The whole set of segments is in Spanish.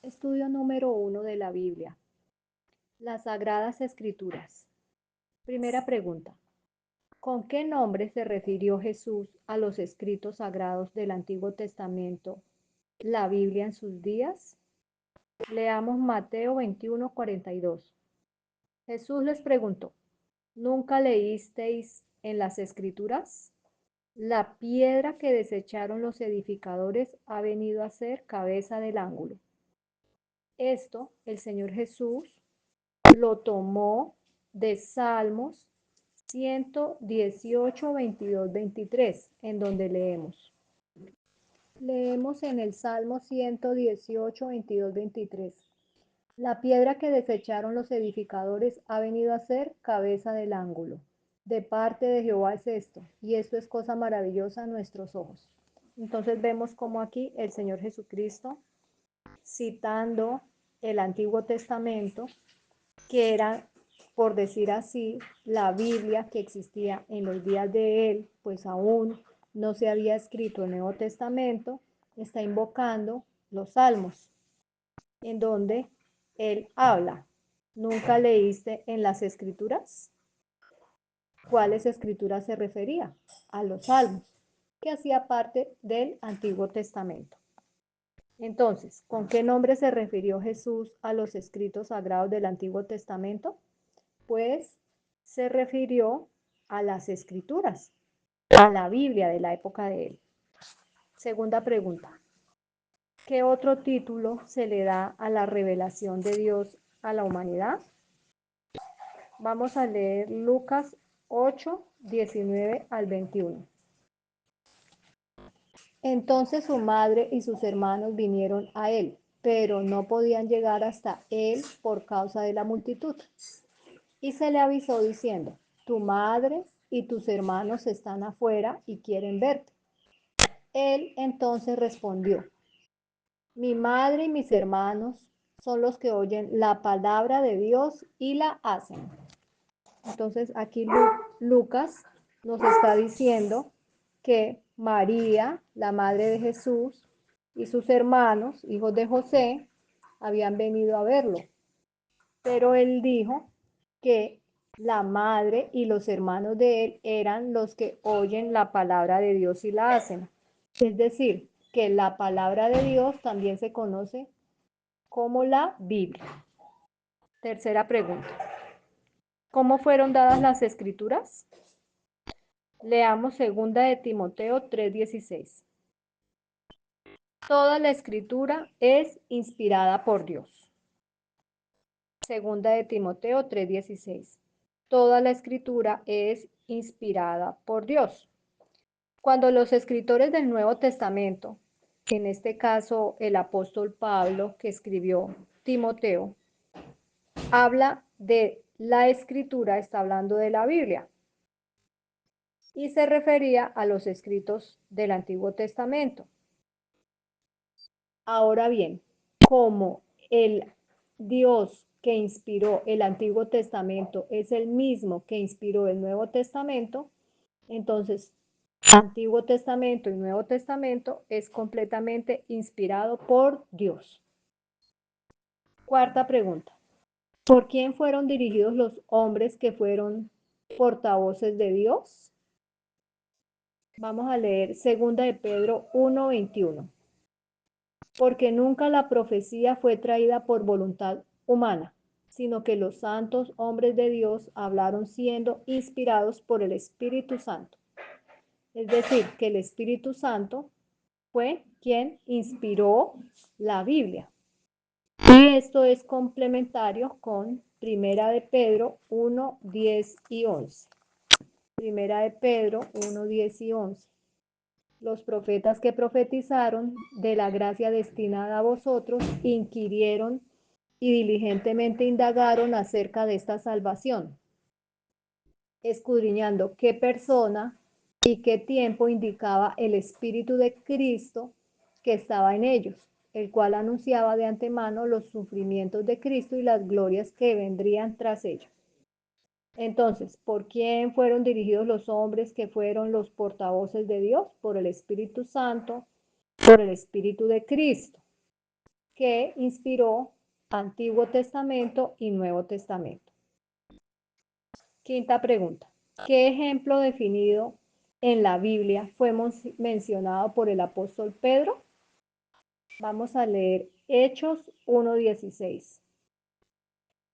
Estudio número 1 de la Biblia. Las Sagradas Escrituras. Primera pregunta. ¿Con qué nombre se refirió Jesús a los escritos sagrados del Antiguo Testamento, la Biblia en sus días? Leamos Mateo 21:42. Jesús les preguntó, ¿nunca leísteis en las Escrituras? La piedra que desecharon los edificadores ha venido a ser cabeza del ángulo. Esto el Señor Jesús lo tomó de Salmos 118, 22, 23, en donde leemos en el Salmo 118, 22, 23. La piedra que desecharon los edificadores ha venido a ser cabeza del ángulo. De parte de Jehová es esto, y esto es cosa maravillosa a nuestros ojos. Entonces vemos como aquí el Señor Jesucristo, citando el Antiguo Testamento, que era, por decir así, la Biblia que existía en los días de él, pues aún no se había escrito el Nuevo Testamento, está invocando los salmos, en donde él habla. ¿Nunca leíste en las escrituras? ¿Cuáles escrituras se refería? A los salmos, que hacía parte del Antiguo Testamento. Entonces, ¿con qué nombre se refirió Jesús a los escritos sagrados del Antiguo Testamento? Pues se refirió a las escrituras, a la Biblia de la época de él. Segunda pregunta. ¿Qué otro título se le da a la revelación de Dios a la humanidad? Vamos a leer Lucas 8, 19 al 21. Entonces su madre y sus hermanos vinieron a él, pero no podían llegar hasta él por causa de la multitud. Y se le avisó diciendo, tu madre y tus hermanos están afuera y quieren verte. Él entonces respondió, mi madre y mis hermanos son los que oyen la palabra de Dios y la hacen. Entonces aquí Lucas nos está diciendo que María, la madre de Jesús, y sus hermanos, hijos de José, habían venido a verlo. Pero él dijo que la madre y los hermanos de él eran los que oyen la palabra de Dios y la hacen. Es decir, que la palabra de Dios también se conoce como la Biblia. Tercera pregunta. ¿Cómo fueron dadas las escrituras? Leamos 2 de Timoteo 3:16. Toda la escritura es inspirada por Dios. 2 de Timoteo 3:16. Toda la escritura es inspirada por Dios. Cuando los escritores del Nuevo Testamento, en este caso el apóstol Pablo que escribió Timoteo, habla de la escritura, está hablando de la Biblia y se refería a los escritos del Antiguo Testamento. Ahora bien, como el Dios que inspiró el Antiguo Testamento es el mismo que inspiró el Nuevo Testamento, entonces Antiguo Testamento y Nuevo Testamento es completamente inspirado por Dios. Cuarta pregunta. ¿Por quién fueron dirigidos los hombres que fueron portavoces de Dios? Vamos a leer 2 de Pedro 1:21. Porque nunca la profecía fue traída por voluntad humana, sino que los santos hombres de Dios hablaron siendo inspirados por el Espíritu Santo. Es decir, que el Espíritu Santo fue quien inspiró la Biblia. Y esto es complementario con Primera de Pedro 1, 10 y 11. Primera de Pedro 1, 10 y 11. Los profetas que profetizaron de la gracia destinada a vosotros inquirieron y diligentemente indagaron acerca de esta salvación, escudriñando qué persona y qué tiempo indicaba el Espíritu de Cristo que estaba en ellos, el cual anunciaba de antemano los sufrimientos de Cristo y las glorias que vendrían tras ellos. Entonces, ¿por quién fueron dirigidos los hombres que fueron los portavoces de Dios? Por el Espíritu Santo, por el Espíritu de Cristo. que inspiró Antiguo Testamento y Nuevo Testamento. Quinta pregunta. ¿Qué ejemplo definido en la Biblia fue mencionado por el apóstol Pedro? Vamos a leer Hechos 1:16.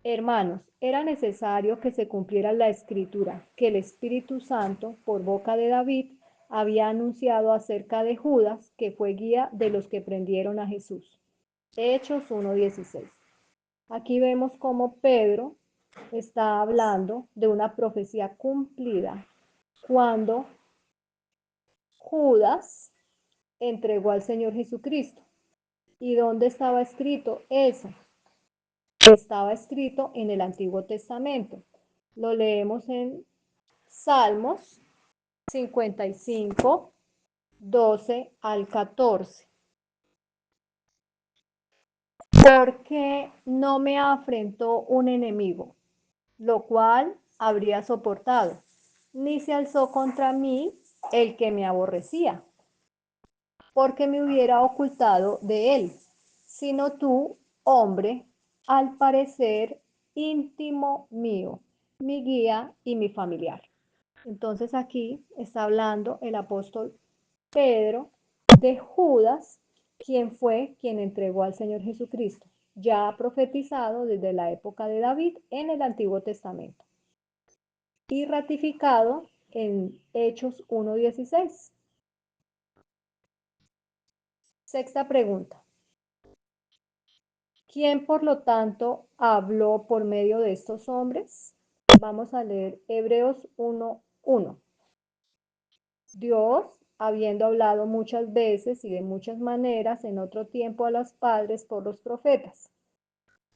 Hermanos, era necesario que se cumpliera la escritura que el Espíritu Santo, por boca de David, había anunciado acerca de Judas, que fue guía de los que prendieron a Jesús. Hechos 1:16. Aquí vemos cómo Pedro está hablando de una profecía cumplida cuando Judas entregó al Señor Jesucristo. ¿Y dónde estaba escrito eso? Estaba escrito en el Antiguo Testamento. Lo leemos en Salmos 55, 12 al 14. Porque no me afrentó un enemigo, lo cual habría soportado, ni se alzó contra mí el que me aborrecía, porque me hubiera ocultado de él, sino tú, hombre, al parecer íntimo mío, mi guía y mi familiar. Entonces aquí está hablando el apóstol Pedro de Judas, quien fue quien entregó al Señor Jesucristo, ya profetizado desde la época de David en el Antiguo Testamento y ratificado en Hechos 1:16. Sexta pregunta. ¿Quién, por lo tanto, habló por medio de estos hombres? Vamos a leer Hebreos 1:1. Dios, habiendo hablado muchas veces y de muchas maneras en otro tiempo a los padres por los profetas.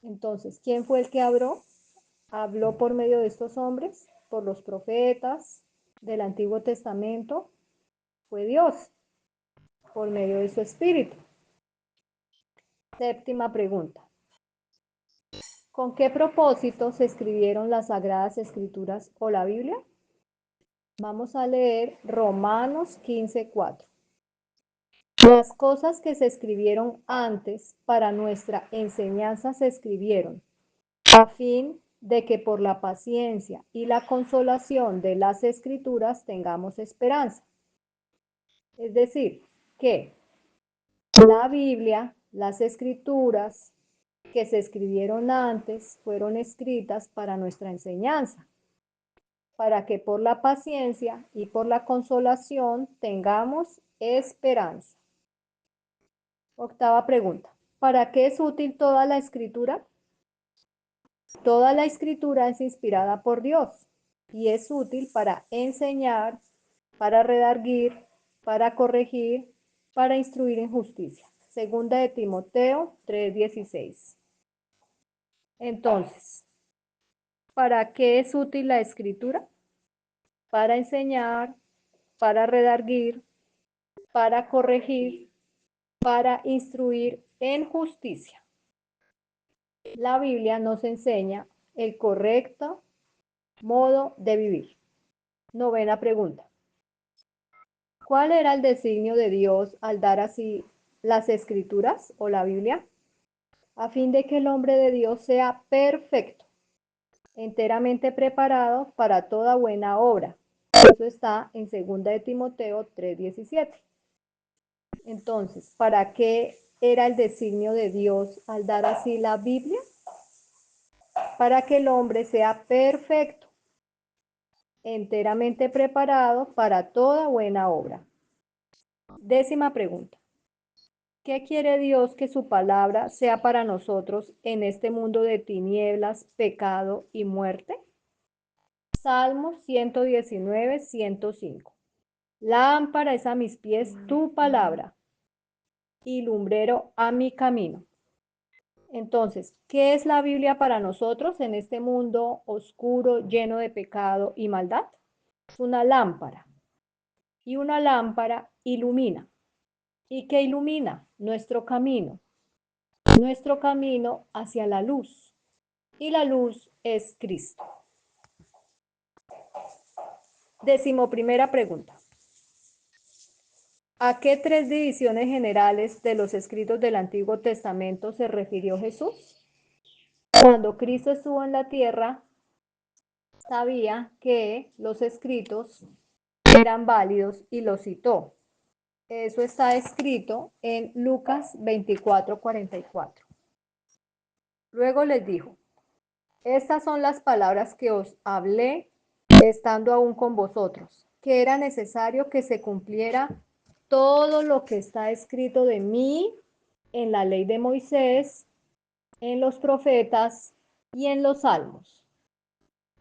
Entonces, ¿quién fue el que habló? Habló por medio de estos hombres, por los profetas del Antiguo Testamento. Fue Dios, por medio de su Espíritu. Séptima pregunta. ¿Con qué propósito se escribieron las Sagradas Escrituras o la Biblia? Vamos a leer Romanos 15:4. Las cosas que se escribieron antes para nuestra enseñanza se escribieron, a fin de que por la paciencia y la consolación de las Escrituras tengamos esperanza. Es decir, que la Biblia, las Escrituras que se escribieron antes, fueron escritas para nuestra enseñanza, para que por la paciencia y por la consolación tengamos esperanza. Octava pregunta. ¿Para qué es útil toda la escritura? Toda la escritura es inspirada por Dios y es útil para enseñar, para redarguir, para corregir, para instruir en justicia. Segunda de Timoteo 3:16. Entonces, ¿para qué es útil la escritura? Para enseñar, para redarguir, para corregir, para instruir en justicia. La Biblia nos enseña el correcto modo de vivir. Novena pregunta. ¿Cuál era el designio de Dios al dar así las escrituras o la Biblia? A fin de que el hombre de Dios sea perfecto, enteramente preparado para toda buena obra. Eso está en 2 de Timoteo 3:17. Entonces, ¿para qué era el designio de Dios al dar así la Biblia? Para que el hombre sea perfecto, enteramente preparado para toda buena obra. Décima pregunta. ¿Qué quiere Dios que su palabra sea para nosotros en este mundo de tinieblas, pecado y muerte? Salmo 119, 105. Lámpara es a mis pies tu palabra y lumbrero a mi camino. Entonces, ¿qué es la Biblia para nosotros en este mundo oscuro, lleno de pecado y maldad? Es una lámpara. Y una lámpara ilumina. ¿Y qué ilumina? Nuestro camino hacia la luz. Y la luz es Cristo. Decimoprimera pregunta. ¿A qué tres divisiones generales de los escritos del Antiguo Testamento se refirió Jesús? Cuando Cristo estuvo en la tierra, sabía que los escritos eran válidos y los citó. Eso está escrito en Lucas 24:44. Luego les dijo: estas son las palabras que os hablé estando aún con vosotros, que era necesario que se cumpliera todo lo que está escrito de mí en la ley de Moisés, en los profetas y en los salmos.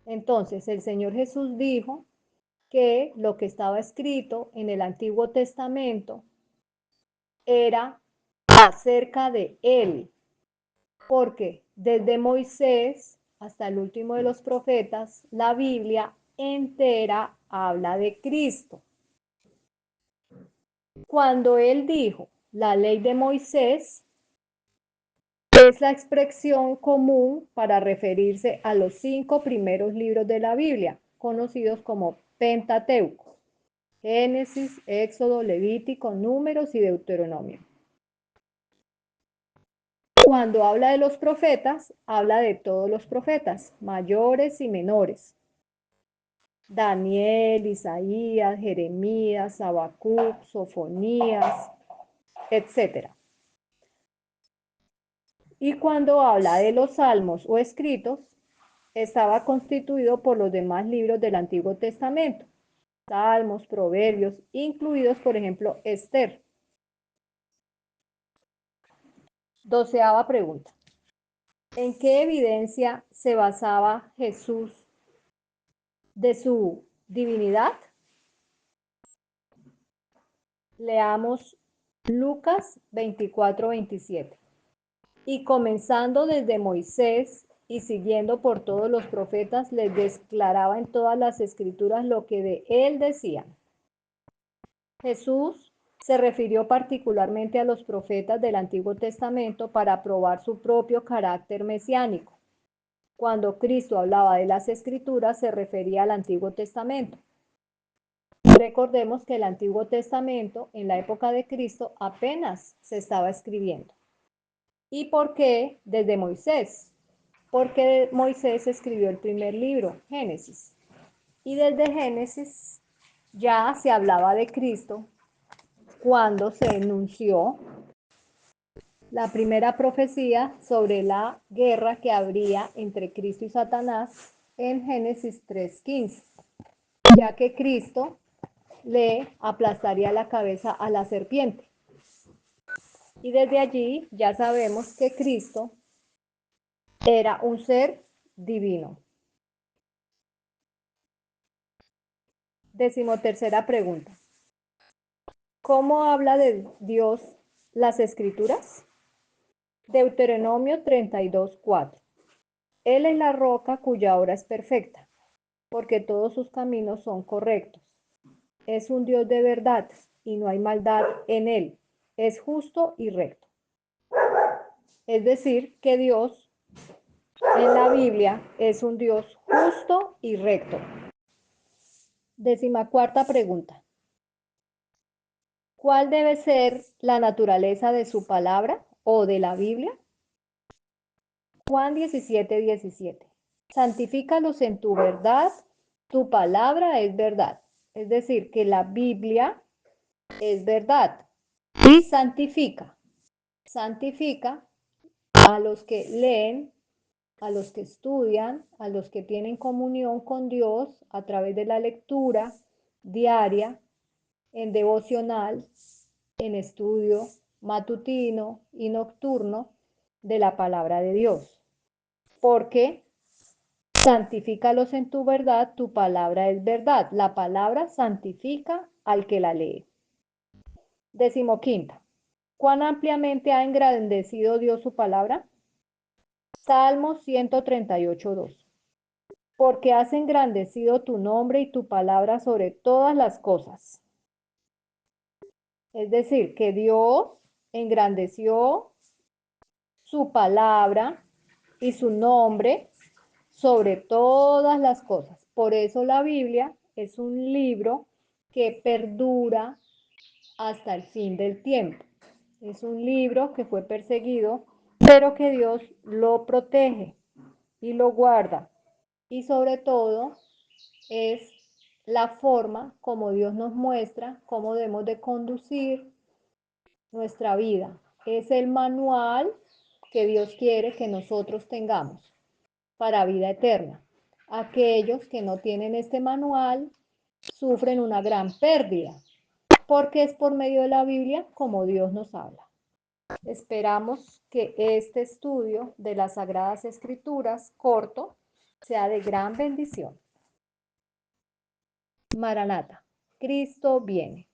Entonces el Señor Jesús dijo que lo que estaba escrito en el Antiguo Testamento era acerca de él, porque desde Moisés hasta el último de los profetas, la Biblia entera habla de Cristo. Cuando él dijo la ley de Moisés, es la expresión común para referirse a los 5 primeros libros de la Biblia, conocidos como Pentateuco: Génesis, Éxodo, Levítico, Números y Deuteronomio. Cuando habla de los profetas, habla de todos los profetas, mayores y menores: Daniel, Isaías, Jeremías, Habacuc, Sofonías, etc. Y cuando habla de los salmos o escritos, estaba constituido por los demás libros del Antiguo Testamento: Salmos, Proverbios, incluidos, por ejemplo, Esther. 12ª pregunta: ¿en qué evidencia se basaba Jesús de su divinidad? Leamos Lucas 24:27. Y comenzando desde Moisés y siguiendo por todos los profetas, les declaraba en todas las escrituras lo que de él decían. Jesús se refirió particularmente a los profetas del Antiguo Testamento para probar su propio carácter mesiánico. Cuando Cristo hablaba de las escrituras, se refería al Antiguo Testamento. Recordemos que el Antiguo Testamento, en la época de Cristo, apenas se estaba escribiendo. ¿Y por qué desde Moisés? Porque Moisés escribió el primer libro, Génesis. Y desde Génesis ya se hablaba de Cristo cuando se enunció la primera profecía sobre la guerra que habría entre Cristo y Satanás en Génesis 3:15, ya que Cristo le aplastaría la cabeza a la serpiente. Y desde allí ya sabemos que Cristo era un ser divino. 13ª pregunta: ¿cómo habla de Dios las Escrituras? Deuteronomio 32:4. Él es la roca cuya obra es perfecta, porque todos sus caminos son correctos. Es un Dios de verdad y no hay maldad en él. Es justo y recto. Es decir, que Dios en la Biblia es un Dios justo y recto. 14ª pregunta: ¿cuál debe ser la naturaleza de su palabra o de la Biblia? Juan 17:17. Santifícalos en tu verdad, tu palabra es verdad. Es decir, que la Biblia es verdad y santifica. Santifica a los que leen, a los que estudian, a los que tienen comunión con Dios a través de la lectura diaria, en devocional, en estudio matutino y nocturno de la palabra de Dios. Porque santifícalos en tu verdad, tu palabra es verdad. La palabra santifica al que la lee. 15ª. ¿Cuán ampliamente ha engrandecido Dios su palabra? Salmo 138:2. Porque has engrandecido tu nombre y tu palabra sobre todas las cosas. Es decir, que Dios engrandeció su palabra y su nombre sobre todas las cosas. Por eso la Biblia es un libro que perdura hasta el fin del tiempo. Es un libro que fue perseguido, pero que Dios lo protege y lo guarda. Y sobre todo es la forma como Dios nos muestra cómo debemos de conducir nuestra vida. Es el manual que Dios quiere que nosotros tengamos para vida eterna. Aquellos que no tienen este manual sufren una gran pérdida, porque es por medio de la Biblia como Dios nos habla. Esperamos que este estudio de las Sagradas Escrituras corto sea de gran bendición. Maranata, Cristo viene.